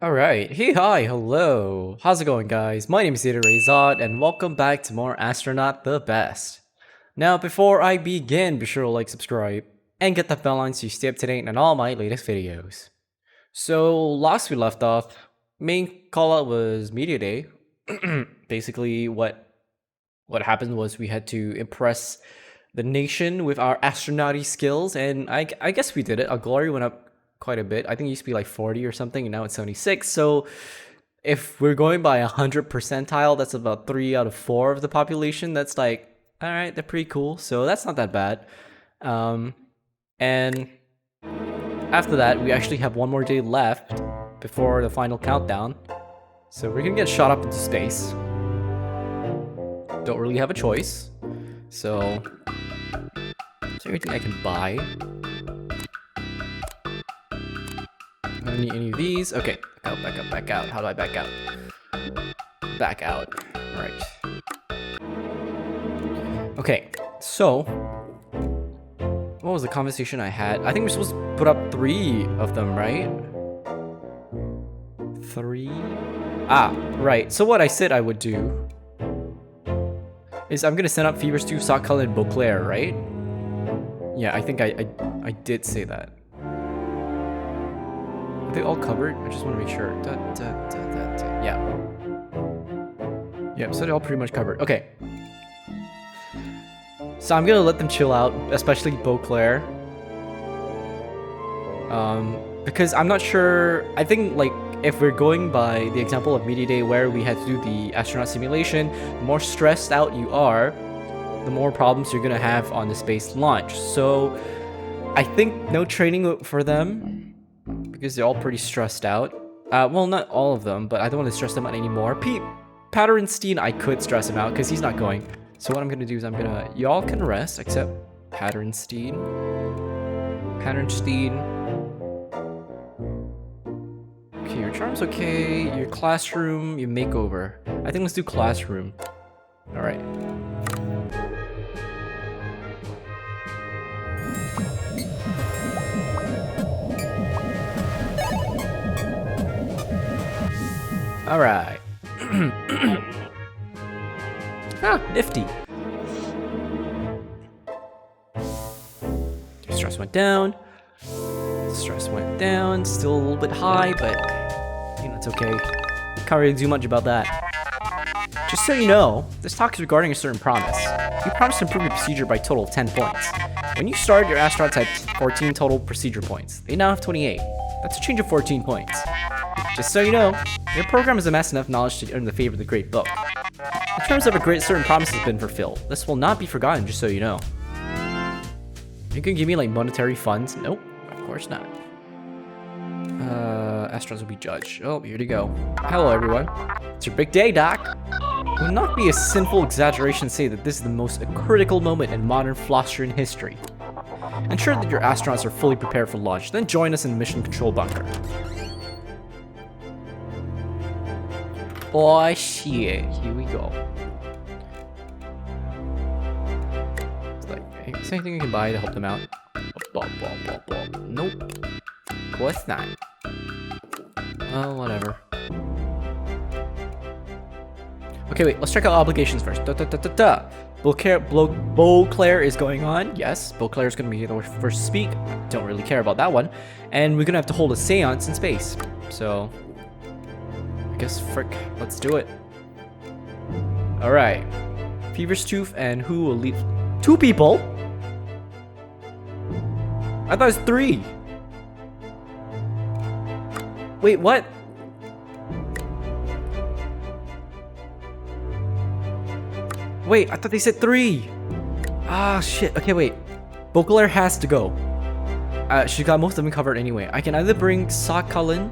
Alright, hey hi, hello! How's it going guys? My name is ZetaRayZod and welcome back to more Astronaut the Best. Now before I begin, be sure to like, subscribe, and get the bell on so you stay up to date on all my latest videos. So last we left off, main callout was Media Day. Basically what happened was we had to impress the nation with our astronauty skills, and I guess we did it. Our glory went up quite a bit. I think it used to be like 40 or something, and now it's 76. So if we're going by 100 percentile, that's about 3 out of 4 of the population. That's like, all right, they're pretty cool. So that's not that bad. And after that, we actually have one more day left before the final countdown. So we're gonna get shot up into space. Don't really have a choice. So, is there anything I can buy? I don't need any of these. Okay, back out, back out. How do I back out? Back out. Right. Okay, so what was the conversation I had? I think we're supposed to put up 3 of them, right? 3? Ah, right. So what I said I would do is I'm gonna send up Fever's 2, Sockcull, and Beauclair, right? Yeah, I think I did say that. Are they all covered? I just want to make sure. Yeah. Yep, so they're all pretty much covered. Okay. So I'm gonna let them chill out, especially Beauclair. Because I'm not sure. I think, like, if we're going by the example of Media Day where we had to do the astronaut simulation, the more stressed out you are, the more problems you're gonna have on the space launch. So I think no training for them, because they're all pretty stressed out. Well, not all of them, but I don't want to stress them out anymore. Patternstein, I could stress him out because he's not going. So what I'm gonna do is y'all can rest except Patternstein. Okay, your charm's okay. Your classroom, your makeover. I think let's do classroom. All right. All right. Nifty. Stress went down. Stress went down. Still a little bit high, but you know, it's okay. Can't really do much about that. Just so you know, this talk is regarding a certain promise. You promised to improve your procedure by a total of 10 points. When you started, your astronauts had 14 total procedure points. They now have 28. That's a change of 14 points. Just so you know, your program has amassed enough knowledge to earn the favor of the Great Book. In terms of a great certain promise has been fulfilled. This will not be forgotten, just so you know. You can give me like monetary funds? Nope, of course not. Astronauts will be judged. Oh, here to go. Hello, everyone. It's your big day, Doc. It would not be a sinful exaggeration to say that this is the most critical moment in modern Flostrian history. Ensure that your astronauts are fully prepared for launch, then join us in the mission control bunker. Oh shit, here we go. It's like, hey, is there anything you can buy to help them out? Nope. Of course not. Well, whatever. Okay, wait, let's check out obligations first. Beauclair is going on. Yes, Beauclair is going to be the first to speak. Don't really care about that one. And we're going to have to hold a seance in space. So, I guess, frick, let's do it. Alright. Fever's Tooth and who will leave? 2 people? I thought it was 3. Wait, what? Wait, I thought they said 3. Ah, shit. Okay, wait. Beauclair has to go. She got most of them covered anyway. I can either bring Sockcull in.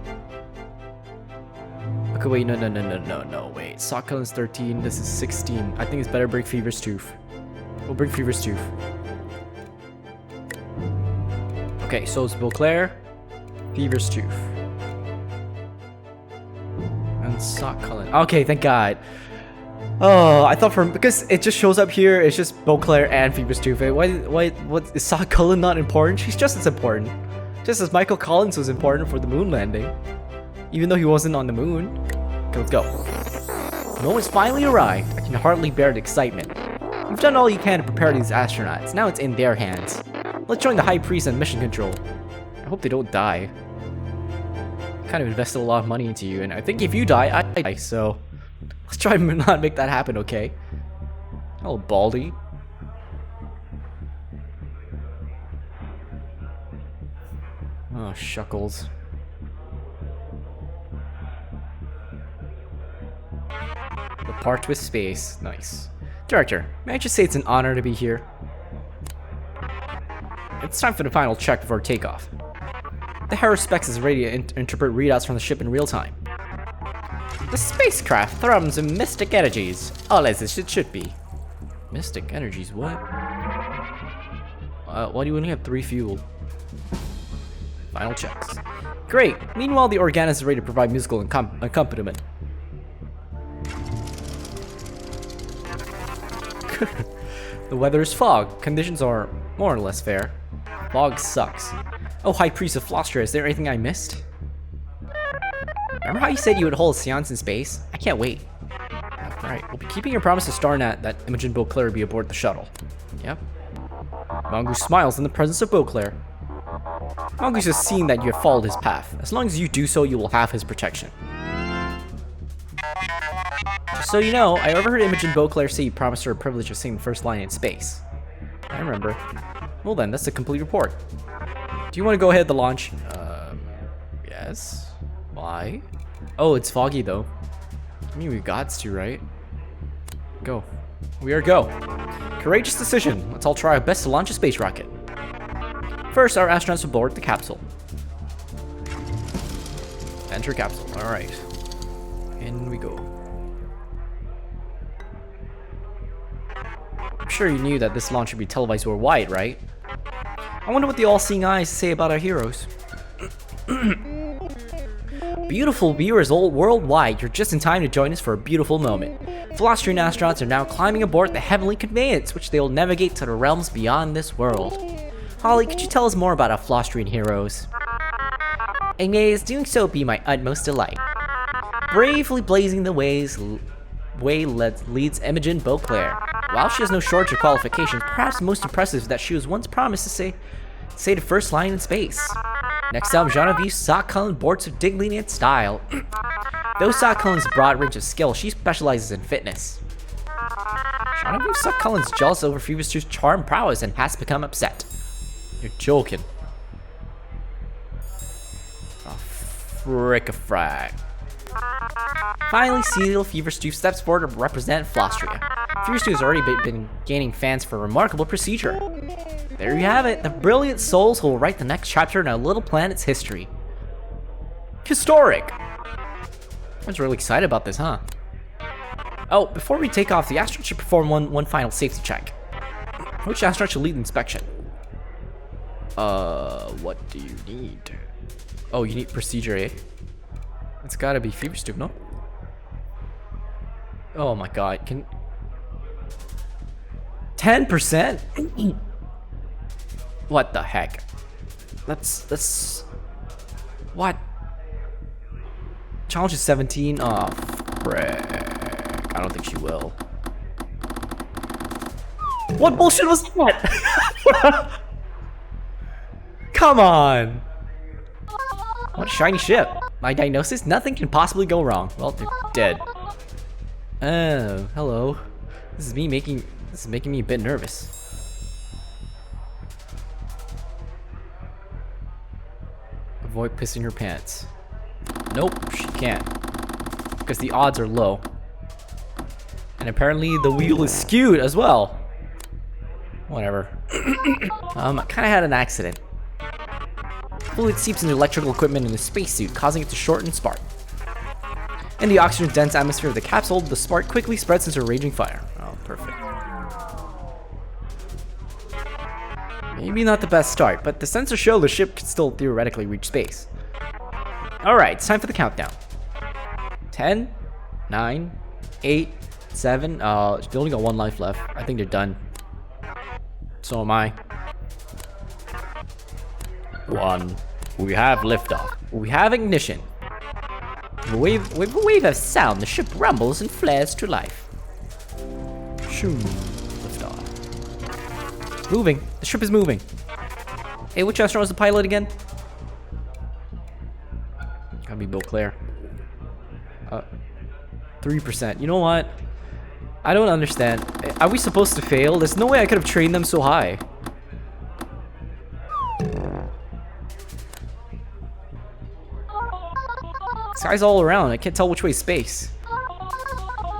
Okay, wait, no, wait. Sockcullin's 13, this is 16. I think it's better bring Fever's Tooth. We'll bring Fever's Tooth. Okay, so it's Beauclair, Fever's Tooth, and Sockcullin. Okay, thank God. Oh, I thought because it just shows up here, it's just Beauclair and Fever's Tooth. What is Sockcullin not important? She's just as important. Just as Michael Collins was important for the moon landing. Even though he wasn't on the moon. Okay, let's go. The moment's finally arrived. I can hardly bear the excitement. You've done all you can to prepare these astronauts. Now it's in their hands. Let's join the High Priest and Mission Control. I hope they don't die. Kind of invested a lot of money into you, and I think if you die, I die, so let's try to not make that happen, okay? Hello, Baldy. Oh, shuckles. The part with space. Nice. Director, may I just say it's an honor to be here? It's time for the final check before takeoff. The Hera Specs is ready to interpret readouts from the ship in real time. The spacecraft thrums in mystic energies, all as it should be. Mystic energies, what? Why do you only have 3 fuel? Final checks. Great! Meanwhile, the Organis is ready to provide musical accompaniment. The weather is fog. Conditions are more or less fair. Fog sucks. Oh, High Priest of Flostria, is there anything I missed? Remember how you said you would hold a seance in space? I can't wait. Alright, we'll be keeping your promise to Starnet that Imogen Beauclair be aboard the shuttle. Yep. Mongoose smiles in the presence of Beauclair. Mongoose has seen that you have followed his path. As long as you do so, you will have his protection. Just so you know, I overheard Imogen Beauclair say you promised her a privilege of singing the first line in space. I remember. Well then, that's a complete report. Do you want to go ahead to launch? Yes. Why? Oh, it's foggy though. I mean, we gots to, right? Go. We are go. Courageous decision. Let's all try our best to launch a space rocket. First, our astronauts will board the capsule. Enter capsule. Alright. In we go. I'm sure you knew that this launch would be televised worldwide, right? I wonder what the all-seeing eyes say about our heroes. Beautiful viewers all worldwide, you're just in time to join us for a beautiful moment. Flostrian astronauts are now climbing aboard the heavenly conveyance, which they will navigate to the realms beyond this world. Holly, could you tell us more about our Flostrian heroes? And may his doing so be my utmost delight. Bravely blazing the way leads Imogen Beauclair. While she has no shortage of qualifications, perhaps most impressive is that she was once promised to say the first line in space. Next up, Genevieve Sock-Cullen boards with dignity and style. Though Sock-Cullen's broad range of skill, she specializes in fitness. Genevieve Sock-Cullen's jealous over Fever's charm prowess and has become upset. You're joking. Oh, frick-a-frag. Finally, Cecil Feverstoof steps forward to represent Flostria. Feverstoof has already been gaining fans for a remarkable procedure. There you have it, the brilliant souls who will write the next chapter in our little planet's history. Historic! I was really excited about this, huh? Oh, before we take off, the astronaut should perform one final safety check. Which astronaut should lead the inspection? What do you need? Oh, you need procedure, eh? It's gotta be Feverstoof, no? Oh my god, can... 10%? What the heck? Let's... What? Challenge is 17? Oh, frick. I don't think she will. What bullshit was that? Come on! What a shiny ship. My diagnosis? Nothing can possibly go wrong. Well, they're dead. Oh, hello. This is making me a bit nervous. Avoid pissing her pants. Nope, she can't. Because the odds are low. And apparently the wheel is skewed as well. Whatever. I kinda had an accident. Fluid seeps into electrical equipment in the spacesuit, causing it to short and spark. In the oxygen-dense atmosphere of the capsule, the spark quickly spreads into a raging fire. Oh, perfect. Maybe not the best start, but the sensors show the ship can still theoretically reach space. Alright, it's time for the countdown. 10, 9, 8, 7, they only got 1 life left. I think they're done. So am I. 1. We have liftoff. We have ignition. With a wave of sound, the ship rumbles and flares to life. Shoo. Lift off. Moving. The ship is moving. Hey, which astronaut was the pilot again? Gotta be Beauclair. 3%. You know what? I don't understand. Are we supposed to fail? There's no way I could have trained them so high. Sky's all around. I can't tell which way is space.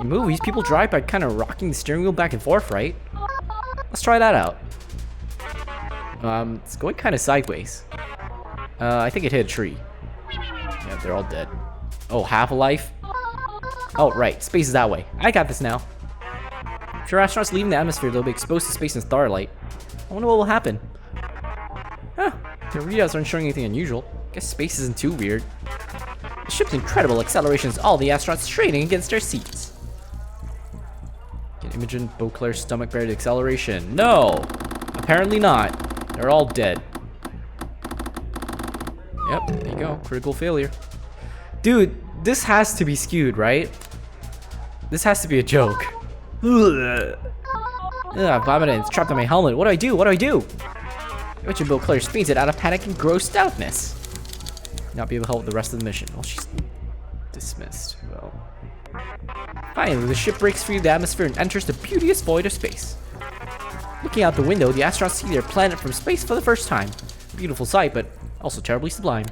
In movies, people drive by kind of rocking the steering wheel back and forth, right? Let's try that out. It's going kind of sideways. I think it hit a tree. Yeah, they're all dead. Oh, half a life? Oh, right. Space is that way. I got this now. If your astronauts leaving the atmosphere, they'll be exposed to space and starlight. I wonder what will happen. Huh. The readouts aren't showing anything unusual. Guess space isn't too weird. The ship's incredible acceleration is all the astronauts straining against their seats. Can Imogen Beauclair's stomach bear the acceleration? No! Apparently not. They're all dead. Yep, there you go. Critical failure. Dude, this has to be skewed, right? This has to be a joke. Ugh, vomiting. It's trapped on my helmet. What do I do? What do I do? Imogen Beauclair fainted out of panic and grossed outness. Not be able to help with the rest of the mission. Well, she's dismissed. Well, finally, the ship breaks free of the atmosphere and enters the beauteous void of space. Looking out the window, the astronauts see their planet from space for the first time. Beautiful sight, but also terribly sublime.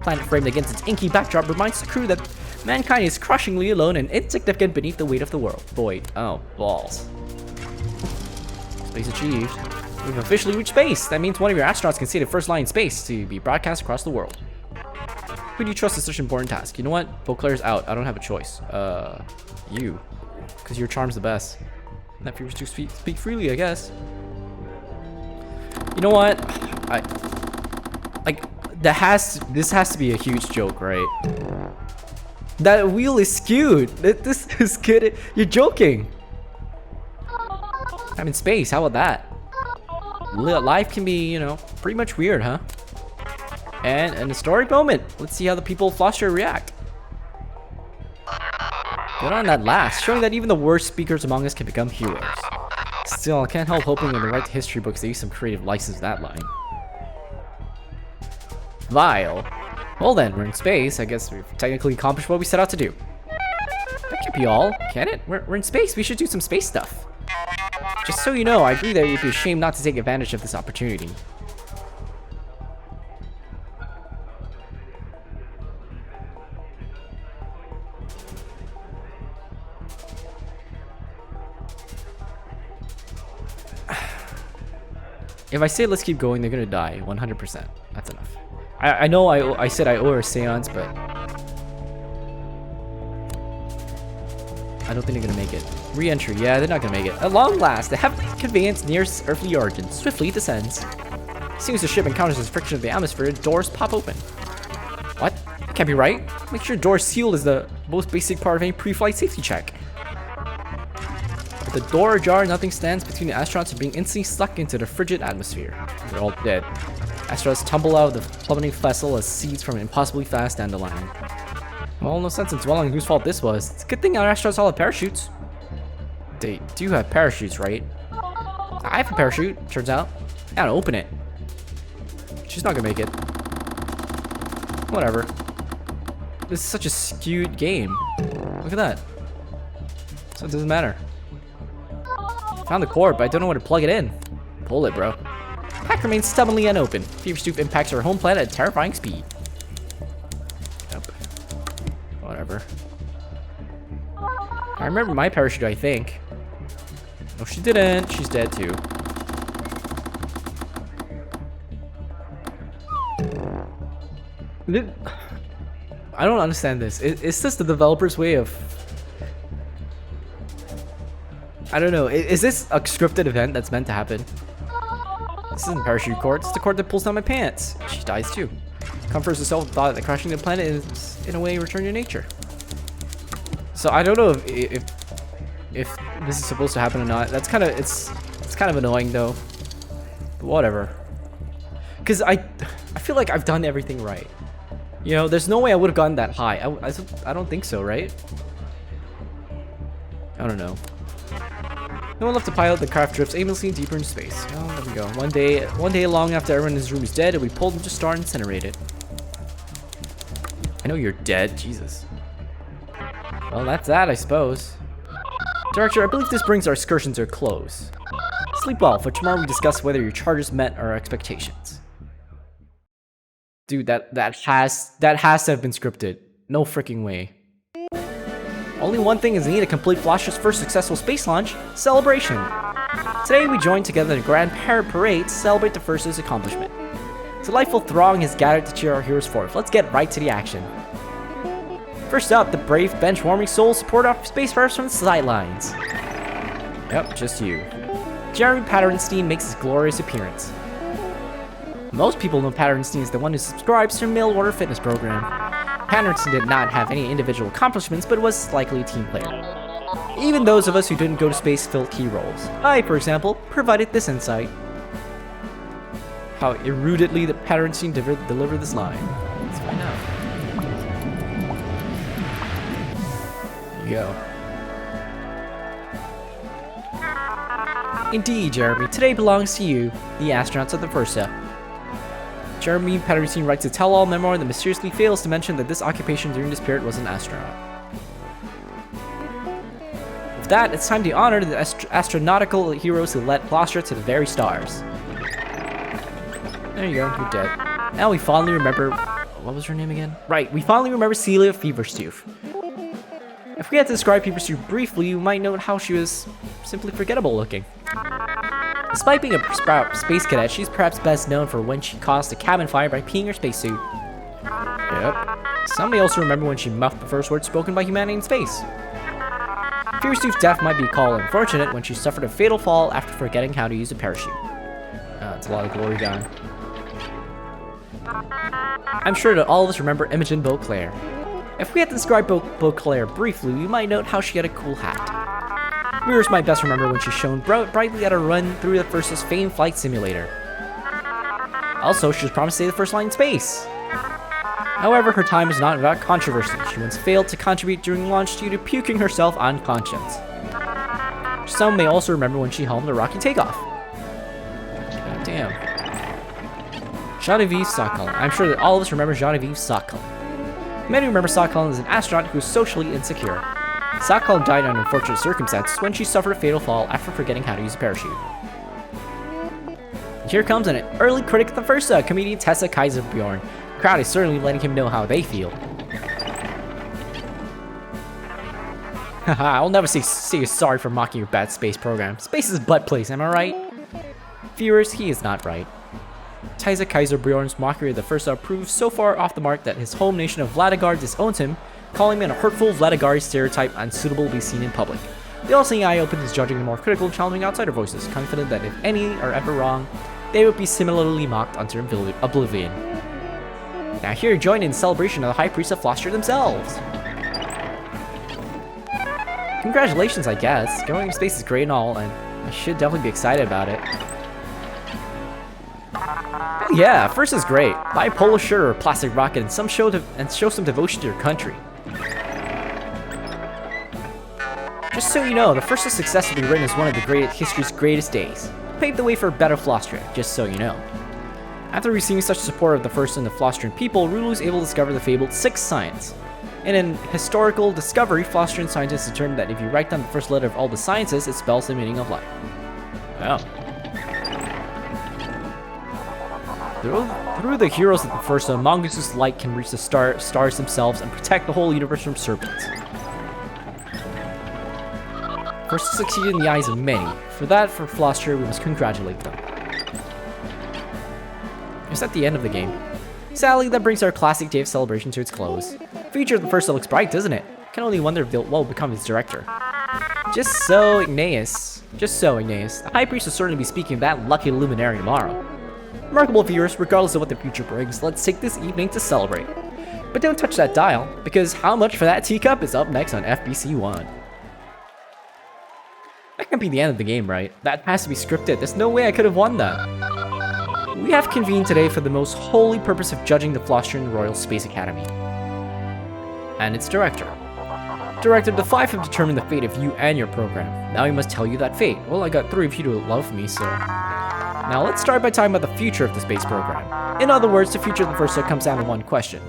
Planet framed against its inky backdrop reminds the crew that mankind is crushingly alone and insignificant beneath the weight of the world. Void. Oh, balls. Space achieved. We've officially reached space. That means one of your astronauts can see the first line in space to be broadcast across the world. Who do you trust with such an important task? You know what? Beauclair's out. I don't have a choice. You. Because your charm's the best. Not if you were to speak freely, I guess. You know what? This has to be a huge joke, right? That wheel is skewed. This is kidding. You're joking. I'm in space. How about that? Life can be, you know, pretty much weird, huh? And an historic moment. Let's see how the people of Floster react. Good on that last, showing that even the worst speakers among us can become heroes. Still, I can't help hoping when they write the history books they use some creative license to that line. Vile. Well then, we're in space. I guess we've technically accomplished what we set out to do. That can't be all, can it? We're in space. We should do some space stuff. Just so you know, I agree that it would be a shame not to take advantage of this opportunity. If I say let's keep going, they're gonna die. 100%. That's enough. I know I said I owe her a seance, but I don't think they're gonna make it. Re-entry, yeah, they're not gonna make it. At long last, the heavenly conveyance nears earthly origin swiftly descends. As soon as the ship encounters the friction of the atmosphere, doors pop open. What? That can't be right. Make sure doors sealed is the most basic part of any pre-flight safety check. With the door ajar, nothing stands between the astronauts and being instantly sucked into the frigid atmosphere. They're all dead. Astronauts tumble out of the plummeting vessel as seeds from an impossibly fast dandelion. Well, no sense in dwelling whose fault this was. It's a good thing our astronauts all have parachutes. They do have parachutes, right? I have a parachute, turns out. I gotta open it. She's not gonna make it. Whatever. This is such a skewed game. Look at that. So it doesn't matter. Found the cord, but I don't know where to plug it in. Pull it, bro. Pack remains stubbornly unopened. Fever Stoof impacts our home planet at terrifying speed. Yep. Whatever. I remember my parachute, I think. No, she didn't. She's dead too. I don't understand this. Is this the developer's way of... I don't know. Is this a scripted event that's meant to happen? This isn't parachute cord. It's the cord that pulls down my pants. She dies too. Comforts herself with the thought that crashing the planet is, in a way, a return to nature. So I don't know if this is supposed to happen or not. That's kind of it's kind of annoying though. But whatever. Because I feel like I've done everything right. You know, there's no way I would have gotten that high. I don't think so, right? I don't know. No one left to pilot. The craft drifts aimlessly deeper into space. Oh, there we go. One day long after everyone in his room is dead, we pulled him to star and incinerated. I know you're dead. Jesus. Well, that's that, I suppose. Director, I believe this brings our excursion to a close. Sleep well. For tomorrow, we discuss whether your charges met our expectations. Dude, that has to have been scripted. No freaking way. Only one thing is needed to complete Flosher's first successful space launch: celebration. Today we join together in a grand parade to celebrate the first's accomplishment. A delightful throng has gathered to cheer our heroes forth. Let's get right to the action. First up, the brave, bench-warming souls support our spacefarers from the sidelines. Yep, just you. Jeremy Patterson makes his glorious appearance. Most people know Patterson is the one who subscribes to the mail order fitness program. Patterson did not have any individual accomplishments, but was likely a team player. Even those of us who didn't go to space filled key roles. I, for example, provided this insight. How eruditely the Patterson delivered this line. Let's find out. There you go. Indeed, Jeremy, today belongs to you, the astronauts of the Versa. Jeremy Patterson writes a tell-all memoir that mysteriously fails to mention that this occupation during this period was an astronaut. With that, it's time to honor the astronautical heroes who led Flosher to the very stars. There you go, you're dead. Now we fondly remember... What was her name again? Right, we fondly remember Celia Feverstoof. If we had to describe Feverstoof briefly, you might note how she was simply forgettable looking. Despite being a space cadet, she's perhaps best known for when she caused a cabin fire by peeing her spacesuit. Yep. Some may also remember when she muffed the first words spoken by humanity in space. Feverstoof's death might be called unfortunate when she suffered a fatal fall after forgetting how to use a parachute. It's a lot of glory gone. I'm sure that all of us remember Imogen Beauclair. If we had to describe Beauclair briefly, we might note how she had a cool hat. Viewers might best remember when she shone brightly at a run through the Versa's famed flight simulator. Also, she was promised to stay the first line in space. However, her time is not without controversy. She once failed to contribute during launch due to puking herself unconscious. Some may also remember when she helmed a rocky takeoff. God damn. Genevieve Sokol. I'm sure that all of us remember Genevieve Sokol. Many remember Sokol as an astronaut who was socially insecure. Sokol died under unfortunate circumstances when she suffered a fatal fall after forgetting how to use a parachute. Here comes an early critic of the Versa, comedian Tessa Kaiser-Bjorn. The crowd is certainly letting him know how they feel. Haha, I'll never say sorry for mocking your bad space program. Space is a butt place, am I right? Viewers, he is not right. Tessa Kaiser-Bjorn's mockery of the Versa proves so far off the mark that his home nation of Vladagard disowns him, calling him a hurtful Vladagari stereotype unsuitable to be seen in public. The all-seeing eye open is judging the more critical and challenging outsider voices, confident that if any are ever wrong, they would be similarly mocked unto oblivion. Now here, join in celebration of the High Priest of Flosher themselves! Congratulations, I guess. Going into space is great and all, and I should definitely be excited about it. Oh yeah, first is great. Buy a polar shirt or a plastic rocket and show some devotion to your country. Just so you know, the first success will be written as one of history's greatest days. Paved the way for a better Flosstria, just so you know. After receiving such support of the first and the Flostrian people, Rulu was able to discover the fabled sixth science. In an historical discovery, Flostrian scientists determined that if you write down the first letter of all the sciences, it spells the meaning of life. Wow. Through the heroes of the first, Mongoose' light can reach the stars themselves and protect the whole universe from serpents. First succeeded in the eyes of many. For Flosstria, we must congratulate them. It's at the end of the game. Sadly, that brings our classic day of celebration to its close. The future of the first looks bright, doesn't it? Can only wonder if what will become its director. Just so, Ignaeus. The High Priest will certainly be speaking of that lucky luminary tomorrow. Remarkable viewers, regardless of what the future brings, let's take this evening to celebrate. But don't touch that dial, because how much for that teacup is up next on FBC 1. That can't be the end of the game, right? That has to be scripted. There's no way I could have won that. We have convened today for the most holy purpose of judging the Flostrian Royal Space Academy. And its director. Director, the five have determined the fate of you and your program. Now we must tell you that fate. Well, I got 3 of you to love me, so... Now let's start by talking about the future of the space program. In other words, the future of the Versa comes down to one question.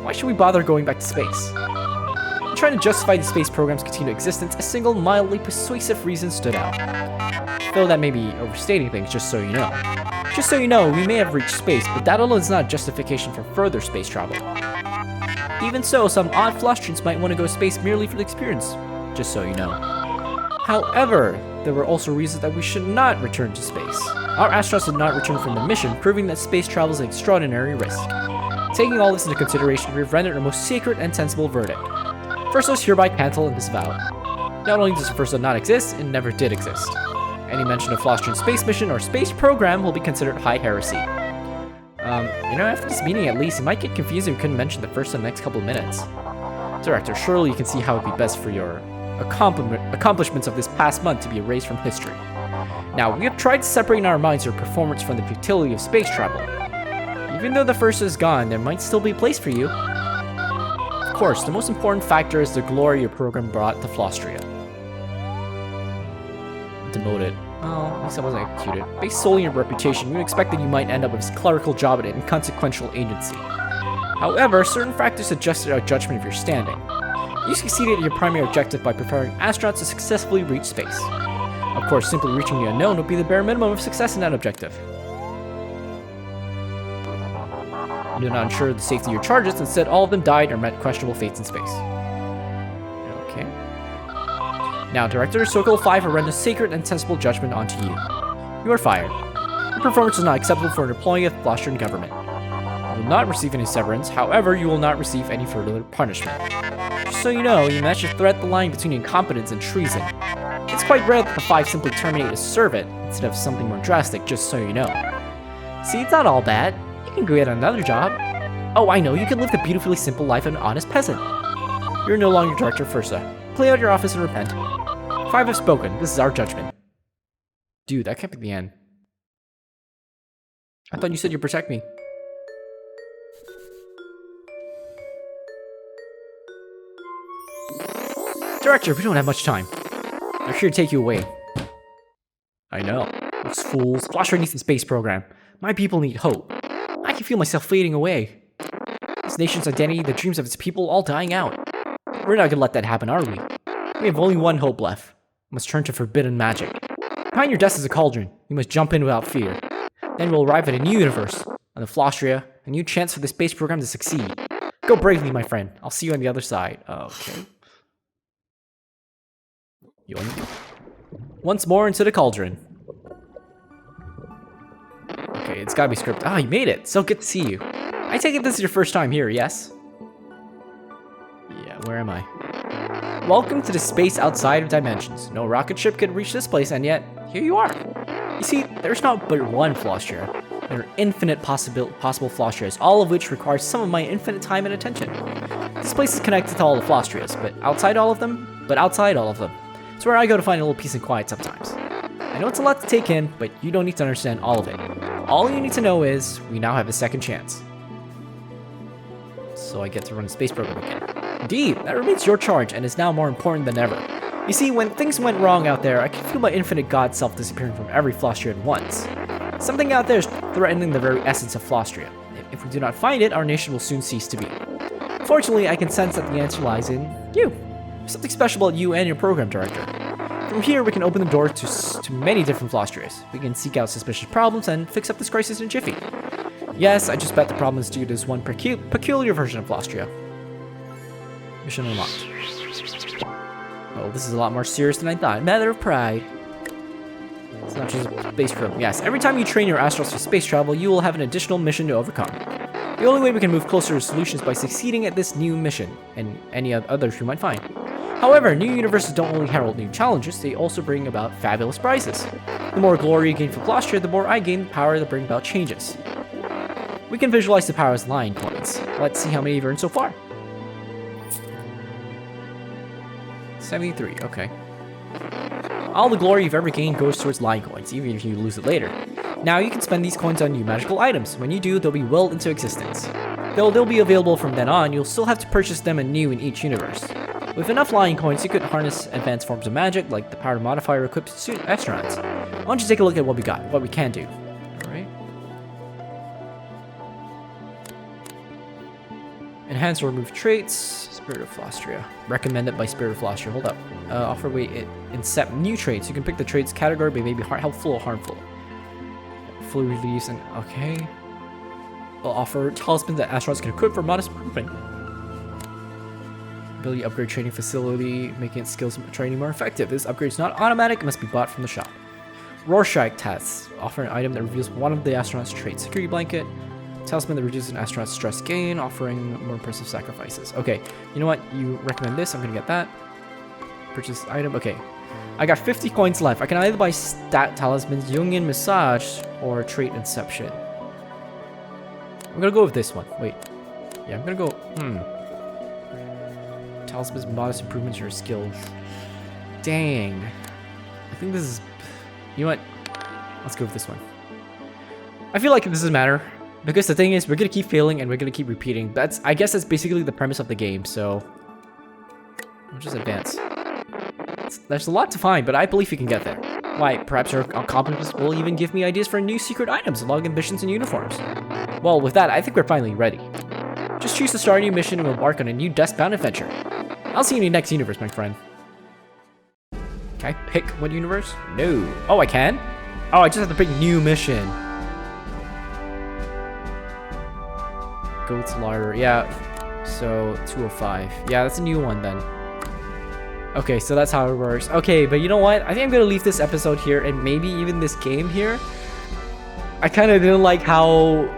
Why should we bother going back to space? In trying to justify the space program's continued existence, a single mildly persuasive reason stood out. Though that may be overstating things, just so you know. Just so you know, we may have reached space, but that alone is not justification for further space travel. Even so, some odd Flostrians might want to go to space merely for the experience, just so you know. However, there were also reasons that we should not return to space. Our astronauts did not return from the mission, proving that space travel is an extraordinary risk. Taking all this into consideration, we have rendered our most sacred and sensible verdict. First, let's hereby cancel and disavow. Not only does the Versa not exist, it never did exist. Any mention of Flostrian space mission or space program will be considered high heresy. After this meeting at least, it might get confusing if we couldn't mention the Versa in the next couple of minutes. Director, surely you can see how it would be best for your accomplishments of this past month to be erased from history. Now, we have tried to separate in our minds your performance from the futility of space travel. Even though the Versa is gone, there might still be a place for you. Of course, the most important factor is the glory your program brought to Flostria. Demoted. Well, at least I wasn't executed. Based solely on your reputation, we expect that you might end up with a clerical job at an inconsequential agency. However, certain factors suggested our judgment of your standing. You succeeded at your primary objective by preparing astronauts to successfully reach space. Of course, simply reaching the unknown would be the bare minimum of success in that objective. You did not ensure the safety of your charges, instead all of them died or met questionable fates in space. Okay. Now, Director, Circle 5 will render sacred and sensible judgment onto you. You are fired. Your performance is not acceptable for an employee of the Flostrian government. You will not receive any severance, however, you will not receive any further punishment. Just so you know, you managed to thread the line between incompetence and treason. It's quite rare that the 5 simply terminate a servant, instead of something more drastic, just so you know. See, it's not all bad. You can go get another job. Oh, I know, you can live the beautifully simple life of an honest peasant. You're no longer Director Versa. Play out your office and repent. 5 have spoken. This is our judgment. Dude, that can't be the end. I thought you said you'd protect me. Director, we don't have much time. We're here to take you away. I know. Those fools. Flostria needs the space program. My people need hope. I can feel myself fading away. This nation's identity, the dreams of its people, all dying out. We're not gonna let that happen, are we? We have only one hope left. We must turn to forbidden magic. Behind your desk is a cauldron. You must jump in without fear. Then we'll arrive at a new universe, on the Flostria, a new chance for the space program to succeed. Go bravely, my friend. I'll see you on the other side. Okay. Yoink. Once more into the cauldron. Okay, it's gotta be scripted. Ah, you made it. So good to see you. I take it this is your first time here, yes? Yeah, where am I? Welcome to the space outside of dimensions. No rocket ship could reach this place, and yet, here you are. You see, there's not but one Flostria. There are infinite possible Flostrias, all of which require some of my infinite time and attention. This place is connected to all the Flostrias, but outside all of them, it's where I go to find a little peace and quiet sometimes. I know it's a lot to take in, but you don't need to understand all of it. All you need to know is, we now have a second chance. So I get to run the space program again. Indeed, that remains your charge, and is now more important than ever. You see, when things went wrong out there, I could feel my infinite god self disappearing from every Flostria at once. Something out there is threatening the very essence of Flostria. If we do not find it, our nation will soon cease to be. Fortunately, I can sense that the answer lies in you. There's something special about you and your program, Director. From here, we can open the door to many different Flostrias. We can seek out suspicious problems and fix up this crisis in a jiffy. Yes, I just bet the problem is due to this one peculiar version of Flostria. Mission unlocked. Oh, this is a lot more serious than I thought. Matter of pride. It's not just a space program. Yes, every time you train your astronauts for space travel, you will have an additional mission to overcome. The only way we can move closer to solutions is by succeeding at this new mission, and any others you might find. However, new universes don't only herald new challenges, they also bring about fabulous prizes. The more glory you gain for Flostria, the more I gain the power to bring about changes. We can visualize the power as lion coins. Let's see how many you've earned so far. 73, okay. All the glory you've ever gained goes towards lion coins, even if you lose it later. Now you can spend these coins on new magical items. When you do, they'll be willed into existence. Though they'll be available from then on, you'll still have to purchase them anew in each universe. With enough lion coins, you could harness advanced forms of magic, like the power modifier equipped astronauts. Why don't you take a look at what we got, what we can do. Alright. Enhance or remove traits. Spirit of Philostria. Recommended by Spirit of Philostria. Hold up. Offer way it incept new traits. You can pick the traits category by maybe helpful or harmful. Fully release and okay. Will offer talismans that astronauts can equip for modest improvement. Ability upgrade training facility, making its skills training more effective. This upgrade is not automatic, it must be bought from the shop. Rorschach tests. Offer an item that reveals one of the astronaut's traits. Security blanket. Talisman that reduces an astronaut's stress gain, offering more impressive sacrifices. Okay, you know what? You recommend this. I'm gonna get that. Purchase item. Okay. I got 50 coins left. I can either buy stat talismans, Jungian massage, or trait inception. I'm gonna go with this one. Wait. Yeah, I'm gonna go. Talismans, modest improvements to your skills. Dang. I think this is. You know what? Let's go with this one. I feel like this doesn't matter. Because the thing is, we're gonna keep failing and we're gonna keep repeating. I guess that's basically the premise of the game, so we'll just advance. There's a lot to find, but I believe we can get there. Why, perhaps our accomplishments will even give me ideas for new secret items, log ambitions, and uniforms. Well, with that, I think we're finally ready. Just choose to start a new mission and embark on a new desk-bound adventure. I'll see you in the next universe, my friend. Can I pick what universe? No. Oh, I can? Oh, I just have to pick new mission. Goat's larder, yeah. So 205. Yeah, that's a new one then. Okay, so that's how it works. Okay, but you know what? I think I'm gonna leave this episode here and maybe even this game here. I kind of didn't like how.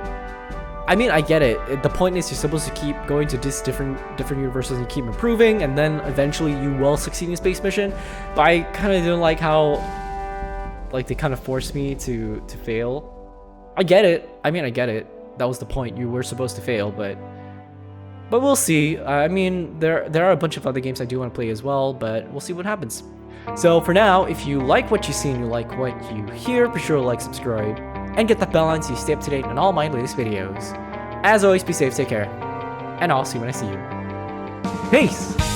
I mean, I get it. The point is you're supposed to keep going to these different universes and keep improving, and then eventually you will succeed in space mission. But I kind of didn't like how, like, they kind of forced me to fail. I get it. I mean, I get it. That was the point. You were supposed to fail, but we'll see. I mean, there are a bunch of other games I do want to play as well, but we'll see what happens. So for now, if you like what you see and you like what you hear, be sure to like, subscribe, and get that bell on so you stay up to date on all my latest videos. As always, be safe, take care, and I'll see you when I see you. Peace!